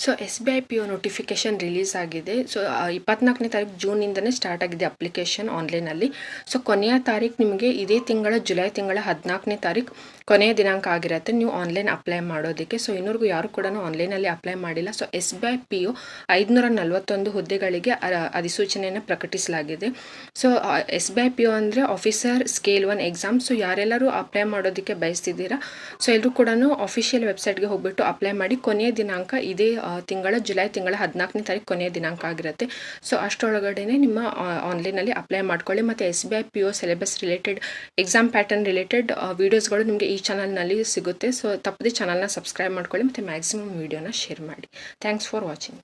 So SBI PO notification release ಆಗಿದೆ. So 24ನೇ ತಾರೀಕು ಜೂನಿಂದನೇ start ಆಗಿದೆ ಅಪ್ಲಿಕೇಶನ್ ಆನ್ಲೈನಲ್ಲಿ. ಸೊ ಕೊನೆಯ ತಾರೀಕು ನಿಮಗೆ ಇದೇ ತಿಂಗಳ ಜುಲೈ ತಿಂಗಳ 14ನೇ ತಾರೀಕು ಕೊನೆಯ ದಿನಾಂಕ ಆಗಿರುತ್ತೆ ನೀವು ಆನ್ಲೈನ್ ಅಪ್ಲೈ ಮಾಡೋದಕ್ಕೆ. ಸೊ ಇನ್ನೂರ್ಗೂ ಯಾರು ಕೂಡ ಆನ್ಲೈನಲ್ಲಿ ಅಪ್ಲೈ ಮಾಡಿಲ್ಲ. ಸೊ SBI PO 541 ಹುದ್ದೆಗಳಿಗೆ ಅಧಿಸೂಚನೆಯನ್ನು ಪ್ರಕಟಿಸಲಾಗಿದೆ. ಸೊ SBI PO ಅಂದರೆ ಆಫೀಸರ್ ಸ್ಕೇಲ್ 1 ಎಕ್ಸಾಮ್. ಸೊ ಯಾರೆಲ್ಲರೂ ಅಪ್ಲೈ ಮಾಡೋದಕ್ಕೆ ಬಯಸ್ತಿದ್ದೀರಾ ಸೊ ಎಲ್ಲರೂ ಕೂಡ ಅಫಿಷಿಯಲ್ ವೆಬ್ಸೈಟ್ಗೆ ಹೋಗ್ಬಿಟ್ಟು ಅಪ್ಲೈ ಮಾಡಿ. ಕೊನೆಯ ದಿನಾಂಕ ಇದೇ ಜುಲೈ ತಿಂಗಳ 14ನೇ ತಾರೀಕು ಕೊನೆಯ ದಿನಾಂಕ ಆಗಿರುತ್ತೆ. ಸೊ ಅಷ್ಟರೊಳಗಡೆ ನಿಮ್ಮ ಆನ್ಲೈನಲ್ಲಿ ಅಪ್ಲೈ ಮಾಡ್ಕೊಳ್ಳಿ. ಮತ್ತು SBI PO syllabus related exam pattern related ವೀಡಿಯೋಸ್ಗಳು ನಿಮಗೆ ಈ ಚಾನಲ್ನಲ್ಲಿ ಸಿಗುತ್ತೆ. ಸೊ ತಪ್ಪದೆ ಚಾನಲ್ನ ಸಬ್ಸ್ಕ್ರೈಬ್ ಮಾಡ್ಕೊಳ್ಳಿ ಮತ್ತು ಮ್ಯಾಕ್ಸಿಮಮ್ ವೀಡಿಯೋನ ಶೇರ್ ಮಾಡಿ. Thanks for watching.